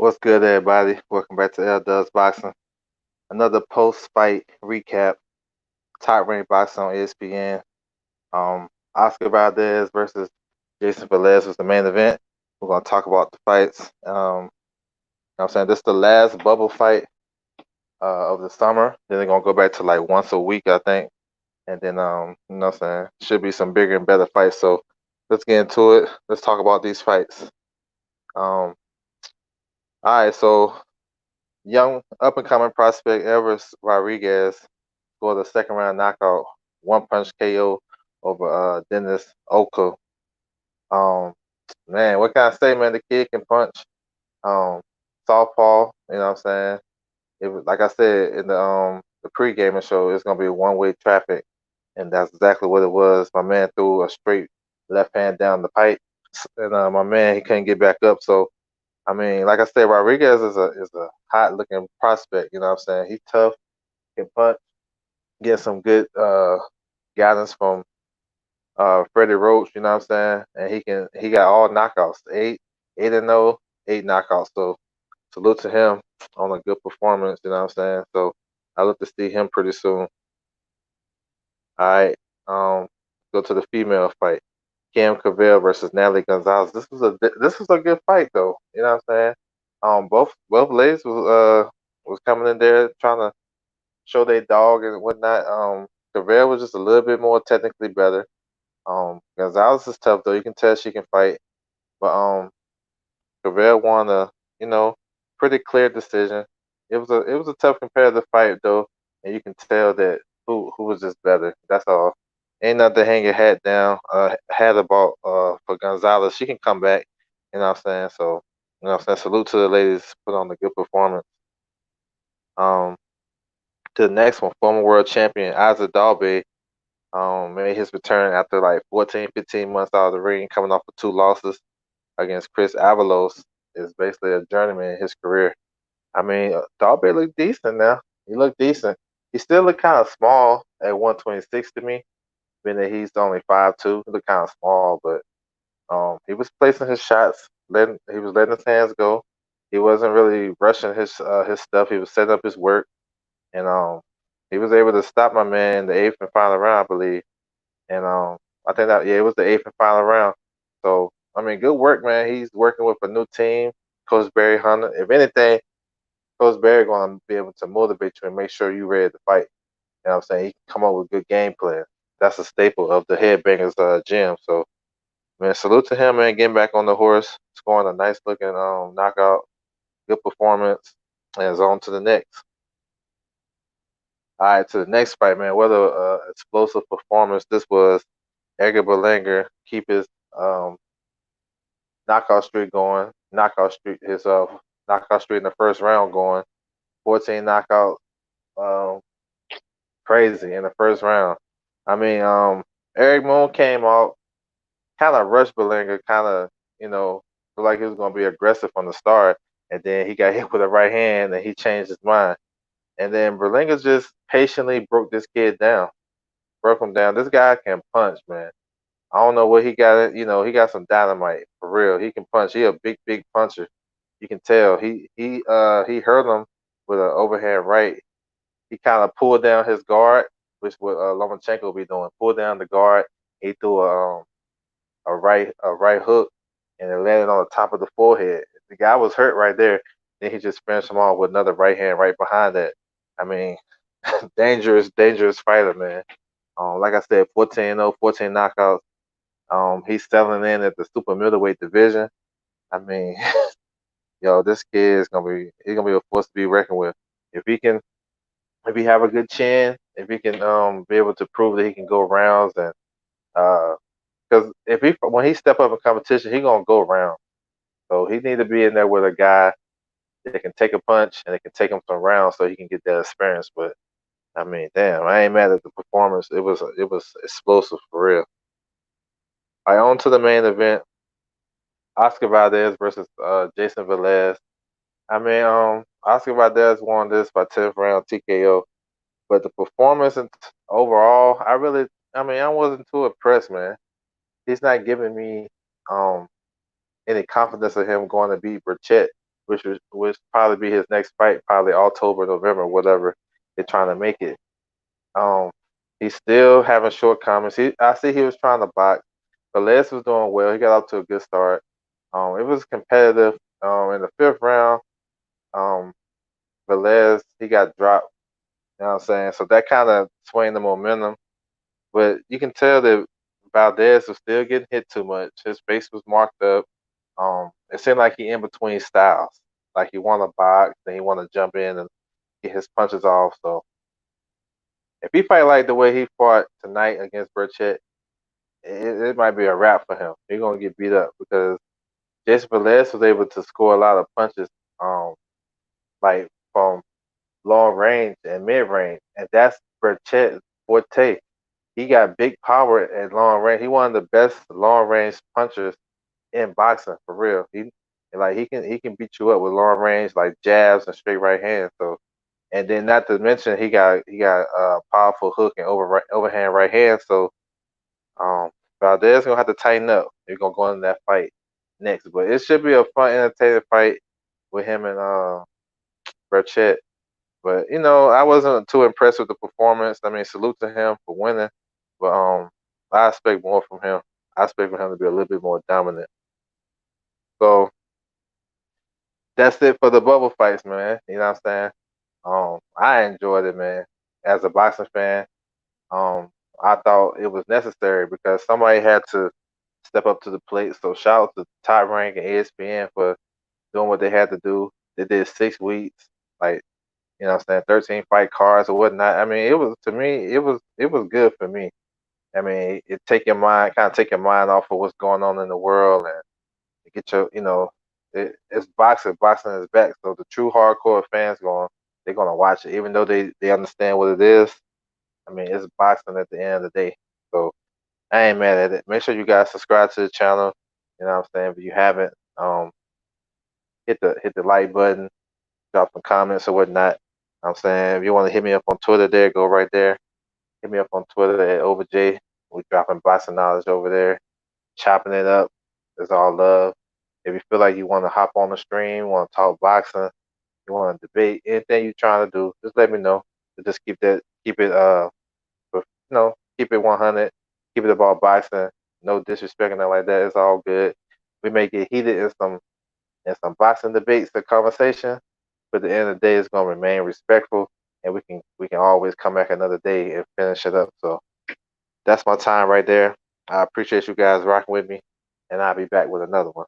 What's good, everybody? Welcome back to Elvis Boxing. Another post-fight recap. Top ranked boxing on ESPN. Oscar Valdez versus Jayson Velez was the main event. We're gonna talk about the fights. I'm saying this is the last bubble fight of the summer. Then they're gonna go back to like once a week, I think. And then what I'm saying, should be some bigger and better fights. So let's get into it. Let's talk about these fights. Um, all right, so young up and coming prospect Elvis Rodriguez scored a second round knockout, one punch KO over Dennis Okoth. Um, man, what can I say, man? The kid can punch. Um, Southpaw, you know what I'm saying? It was like I said in the pre-gaming show, it's gonna be one-way traffic, and that's exactly what it was. My man threw a straight left hand down the pipe, and my man he couldn't get back up. So I mean, like I said, Rodriguez is a hot looking prospect. You know what I'm saying? He's tough, can punch, get some good guidance from Freddie Roach, you know what I'm saying? And he got all knockouts. 8-0, 8 knockouts. So salute to him on a good performance, you know what I'm saying? So I look to see him pretty soon. All right. Go to the female fight. Clavel versus Natalie Gonzalez. This was a good fight though. You know what I'm saying? Both ladies was coming in there trying to show their dog and whatnot. Clavel was just a little bit more technically better. Gonzalez is tough though. You can tell she can fight, but Clavel won a you know pretty clear decision. It was a tough competitive fight though, and you can tell that who was just better. That's all. Ain't nothing to hang your hat down. Hat about for Gonzalez. She can come back. You know what I'm saying? So you know what I'm saying. Salute to the ladies. Put on a good performance. Um, to the next one, former world champion Isaac Dogboe made his return after like 14, 15 months out of the ring, coming off of two losses against Chris Avalos. Is basically a journeyman in his career. I mean, Darby looked decent now. He looked decent. He still looked kind of small at 126 to me, being that he's only 5'2". He looked kind of small, but he was placing his shots. He was letting his hands go. He wasn't really rushing his stuff. He was setting up his work, and he was able to stop my man in the eighth and final round, I believe. And I think that yeah, it was the eighth and final round. So I mean, good work, man. He's working with a new team, Coach Barry Hunter. If anything, Coach Barry going to be able to motivate you and make sure you're ready to fight. You know what I'm saying? He can come up with good game plan. That's a staple of the Headbangers gym. So man, salute to him, man. Getting back on the horse, scoring a nice looking knockout, good performance, and is on to the next. All right, to the next fight, man. What a explosive performance this was. Edgar Berlanga keep his um, knockout streak going. Knockout streak in the first round going. 14 knockouts. Um, Crazy in the first round. I mean, Eric Moon came out, kind of rushed Berlanga, kind of feel like he was gonna be aggressive from the start, and then he got hit with a right hand, and he changed his mind. And then Berlanga just patiently broke this kid down, broke him down. This guy can punch, man. I don't know what he got. He got some dynamite for real. He can punch. He a big, big puncher. You can tell. He hurt him with an overhand right. He kind of pulled down his guard, which what Lomachenko be doing. Pulled down the guard. He threw a right hook, and it landed on the top of the forehead. The guy was hurt right there. Then he just finished him off with another right hand right behind that. I mean, dangerous, dangerous fighter, man. Like I said, 14-0, 14 knockouts. He's selling in at the super middleweight division. I mean, this kid is he's gonna be a force to be reckoned with. If he can, if he have a good chin, if he can be able to prove that he can go rounds and because if he when he step up in competition, he gonna go round. So he need to be in there with a guy that can take a punch and it can take him some rounds so he can get that experience. But I mean, damn, I ain't mad at the performance. It was explosive for real. I on to the main event. Oscar Valdez versus Jayson Velez. I mean, Oscar Valdez won this by 10th round TKO, but the performance and overall, I mean, I wasn't too impressed, man. He's not giving me um any confidence of him going to beat Burchett. which probably be his next fight, probably October, November, whatever they're trying to make it. Um, he's still having shortcomings. I see he was trying to box. Velez was doing well. He got off to a good start. It was competitive. In the fifth round, um, Velez he got dropped. You know what I'm saying? So that kind of swayed the momentum. But you can tell that Valdez was still getting hit too much. His face was marked up. It seemed like he in between styles. Like he want to box, then he want to jump in and get his punches off. So if he fight like the way he fought tonight against Burchett, it might be a wrap for him. He's gonna get beat up because Jayson Velez was able to score a lot of punches, like from long range and mid range, and that's Burchett's forte. He got big power at long range. He one of the best long range punchers in boxing for real. He can beat you up with long range like jabs and straight right hands. So and then not to mention he got a powerful hook and overhand right hand. So um, Valdez gonna have to tighten up. He's gonna go into that fight next, but it should be a fun, entertaining fight with him and Burchett. But I wasn't too impressed with the performance. I mean, salute to him for winning, but I expect more from him. I expect for him to be a little bit more dominant. So that's it for the bubble fights, man. You know what I'm saying? I enjoyed it, man. As a boxing fan, um, I thought it was necessary because somebody had to step up to the plate. So shout out to Top Rank and ESPN for doing what they had to do. They did 6 weeks, like what I'm saying, 13 fight cards or whatnot. I mean, it was to me, it was good for me. I mean, it take your mind off of what's going on in the world and get it's boxing. Boxing is back. So the true hardcore fans they're gonna watch it, even though they understand what it is. I mean, it's boxing at the end of the day. So I ain't mad at it. Make sure you guys subscribe to the channel. You know what I'm saying? If you haven't, hit the like button, drop some comments or whatnot. I'm saying if you want to hit me up on Twitter, there, go right there. Hit me up on Twitter at OverJ. We dropping boxing knowledge over there, chopping it up. It's all love. If you feel like you want to hop on the stream, want to talk boxing, you want to debate anything you're trying to do, just let me know. Just keep it keep it 100, keep it about boxing, no disrespect and nothing like that. It's all good. We may get heated in some boxing debates or conversation, but at the end of the day, it's gonna remain respectful, and we can always come back another day and finish it up. So that's my time right there. I appreciate you guys rocking with me, and I'll be back with another one.